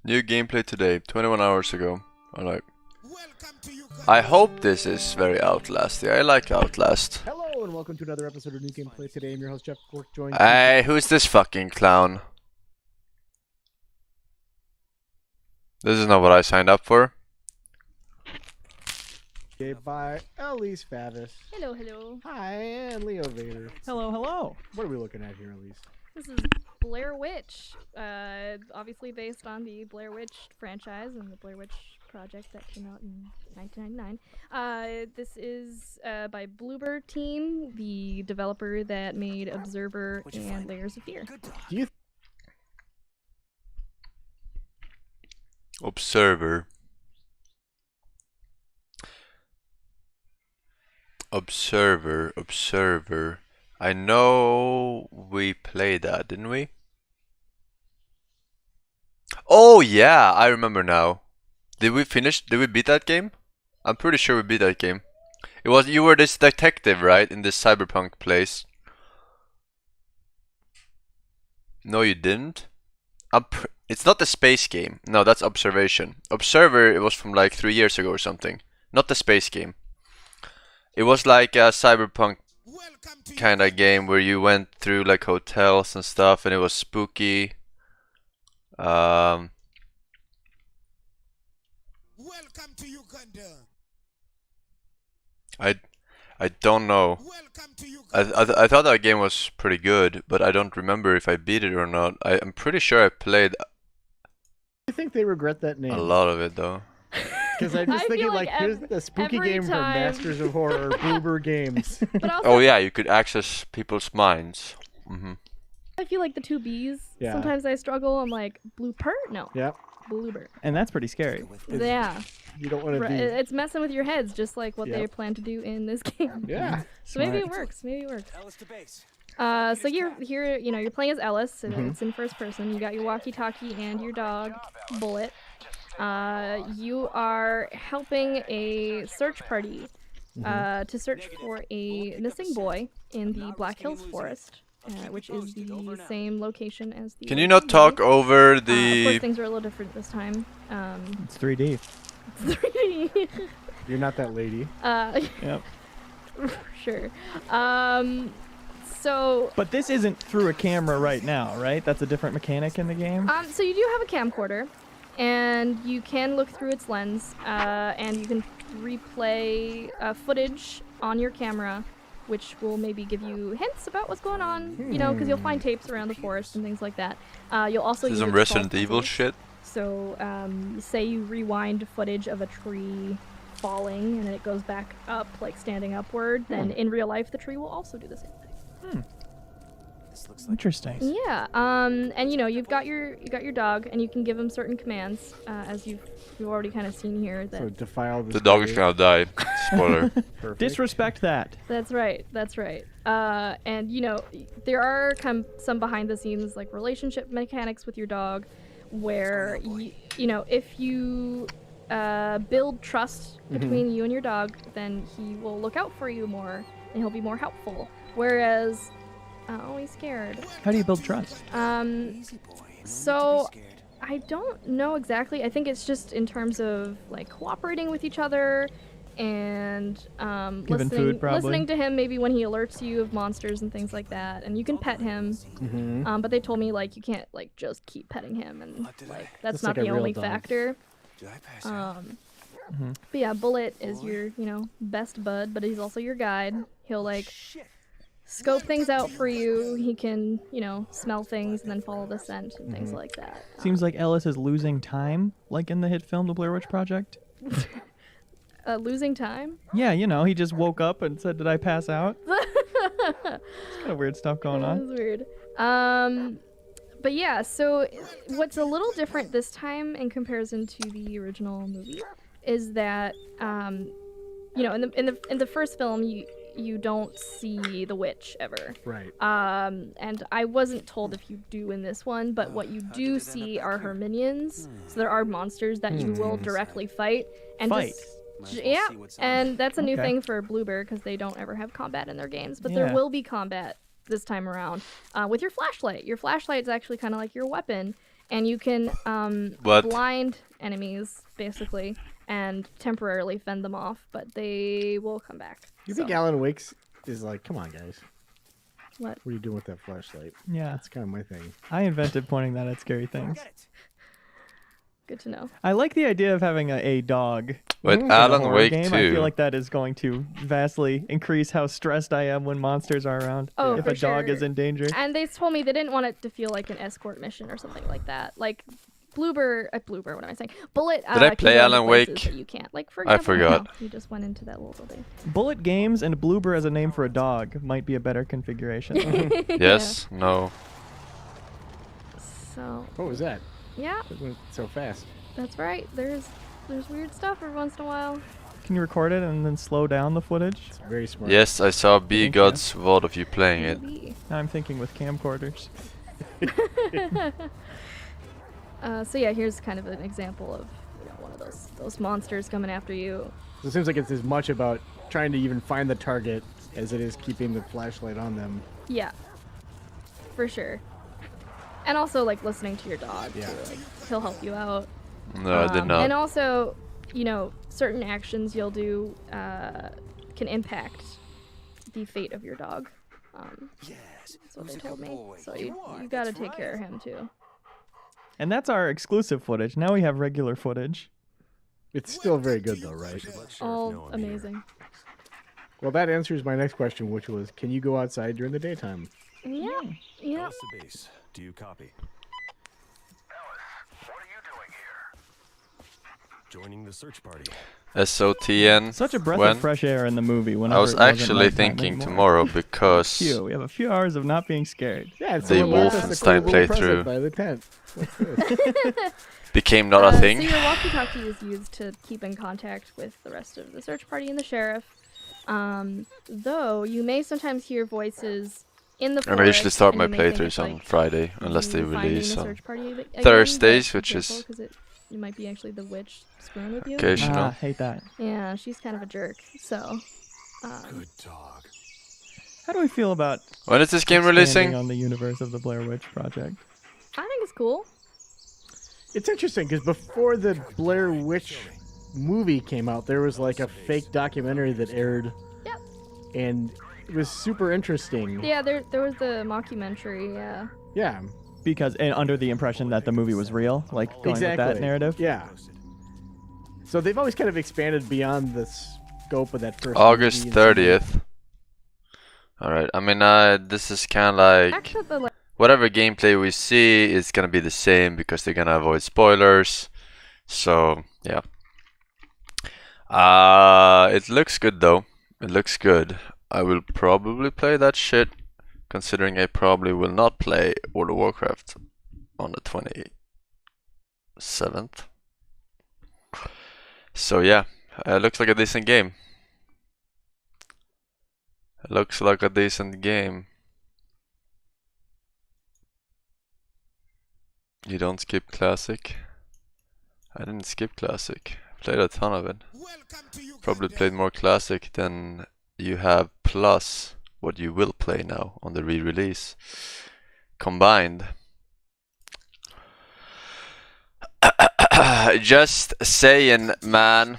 New gameplay today, 21 hours ago. Alright. I hope this is very Outlasty. I like Outlast. Hello and welcome to another episode of New Gameplay. Today I'm your host Jeff Cork, joined Hey, who's this fucking clown? This is not what I signed up for. by Elise Favis. Hello, hello. Hi, and Leo Vader. Hello, hello. What are we looking at here, Elise? This is Blair Witch, obviously based on the Blair Witch franchise and the Blair Witch project that came out in 1999. This is by Bluebird Team, the developer that made Observer and Layers of Fear. Do you Observer. Observer. I know we played that, didn't we? Oh yeah, I remember now. Did we beat that game? I'm pretty sure we beat that game. You were this detective, right? In this cyberpunk place. No, you didn't? It's not the space game. No, that's Observation. Observer, it was from like 3 years ago or something. Not the space game. It was like a cyberpunk kind of game where you went through like hotels and stuff, and it was spooky. Welcome to Uganda. I don't know. I thought that game was pretty good, but I don't remember if I beat it or not. I'm pretty sure I played I think they regret that name? a lot of it though. Because I'm just I thinking feel like, like here's the spooky every game from time- Masters of Horror, Bluebird Games. But also, Oh yeah, you could access people's minds. I feel like the two B's. Yeah. Sometimes I struggle. I'm like, Blooper? No, Yep. Bloober. And that's pretty scary. Yeah. You don't want to be. It's messing with your heads, just like what they Yep. plan to do in this game. Yeah. So maybe it Smart. works. Maybe it works. So you're here. You know, you're playing as Ellis. And It's in first person. You got your walkie-talkie and your dog, Bullet. You are helping a search party to search for a missing boy in the Black Hills Forest, which is the same location as the. Can you not talk over Of course, the? things are a little different this time. It's 3D. 3D. You're not that lady. Yep. Sure. So. But this isn't through a camera right now, right? That's a different mechanic in the game? So you do have a camcorder, and you can look through its lens, and you can replay footage on your camera, which will maybe give you hints about what's going on, you know, because you'll find tapes around the forest and things like that. You'll also This is use some its false Resident Evil positives. shit. So, say you rewind footage of a tree falling, and then it goes back up, like standing upward, then in real life the tree will also do the same thing. Interesting. Yeah, and you know, you've got your dog, and you can give him certain commands, as you've already kind of seen here. So That defile The dog is gonna die. Spoiler. Perfect. Disrespect that. that's right, that's right. And you know, there are some behind the scenes like relationship mechanics with your dog, where you know, if you build trust between you and your dog, then he will look out for you more, and he'll be more helpful. Whereas, oh, he's scared. How do you build trust? So I don't know exactly. I think it's just in terms of like cooperating with each other and Giving food, probably. listening to him maybe when he alerts you of monsters and things like that. And you can pet him, but they told me like you can't like just keep petting him, and like that's not like a the real only dog. factor. But yeah, Bullet is your, you know, best bud, but he's also your guide. He'll like scope things out for you. He can, you know, smell things and then follow the scent and things like that. Seems like Ellis is losing time, like in the hit film The Blair Witch Project. Losing time? Yeah, you know, he just woke up and said, "Did I pass out?" It's kind of weird stuff going That on. was weird. But yeah, so what's a little different this time in comparison to the original movie is that, you know, in the first film, you don't see the witch ever. Right. And I wasn't told if you do in this one, but what you do see are her minions. So there are monsters that you will directly fight. And Fight? Yeah, and that's a new Okay. thing for Bluebird because they don't ever have combat in their games. But Yeah. there will be combat this time around with your flashlight. Your flashlight is actually kind of like your weapon, and you can What? blind enemies basically and temporarily fend them off, but they will come back. You think Alan Wake's is like, come on, guys. What? What are you doing with that flashlight? Yeah. That's kind of my thing. I invented pointing that at scary things. Good to know. I like the idea of having a dog. Wait, in a Alan horror Wake game. 2. I feel like that is going to vastly increase how stressed I am when monsters are around. Oh, if for a dog sure. is in danger. And they told me they didn't want it to feel like an escort mission or something like that. Like Bloober, what am I saying? Bullet. Did I can play go into Alan places Wake? that you can't. Like for I example, forgot. no, you just went into that little building. Bullet Games and Bloober as a name for a dog might be a better configuration. Yes? No. So What was that? yeah, It went so fast. that's right. There's weird stuff every once in a while. Can you record it and then slow down the footage? It's very smart. Yes, I saw Thank B you. God's VOD of you playing it. Maybe. Now I'm thinking with camcorders. So yeah, here's kind of an example of one of those monsters coming after you. So it seems like it's as much about trying to even find the target as it is keeping the flashlight on them. Yeah, for sure. And also like listening to your dog. Yeah. Too. Like he'll help you out. No, I did not. And also, certain actions you'll do can impact the fate of your dog. That's what they told me. So you got to take care of him too. And that's our exclusive footage. Now we have regular footage. It's still very good though, right? All amazing. Well, that answers my next question, which was, can you go outside during the daytime? Yeah. Yeah. Alice to base. Do you copy? Alice, what are you doing here? Joining the search party. SOTN. Such a breath when? of fresh air in the movie. I Whenever was it wasn't actually nighttime thinking anymore. tomorrow because We have a few hours of not being scared. Yeah, it's The someone left us a Wolfenstein cool little playthrough. present by the tent. What's this? became not a So thing. your walkie-talkie is used to keep in contact with the rest of the search party and the sheriff. Though you may sometimes hear voices in the forest. And I usually start and my you may think it's, playthroughs on like, Friday, unless they you finding release the on search party again, Thursdays, but which be is careful 'cause it might be actually the witch screwing with you. occasional. Hate that. Yeah, she's kind of a jerk. So, Good dog. How do we feel about When is this game expanding releasing? on the universe of the Blair Witch Project? I think it's cool. It's interesting because before the Blair Witch movie came out, there was like a fake documentary that aired. Yep. And it was super interesting. Yeah, there was the mockumentary. Yeah. Yeah. Because and under the impression that the movie was real, like going with Exactly. that narrative. Yeah. So they've always kind of expanded beyond the scope of that first August movie and 30th. Alright, I mean, this is kind of like... Actually, the Whatever gameplay we see is gonna be the same because they're gonna avoid spoilers. So, yeah. It looks good though. It looks good. I will probably play that shit, considering I probably will not play World of Warcraft on the 27th. So yeah, it looks like a decent game. It looks like a decent game. You don't skip Classic? I didn't skip Classic. Played a ton of it. Probably played more Classic than you have plus what you will play now on the re-release. Combined. Just saying, man.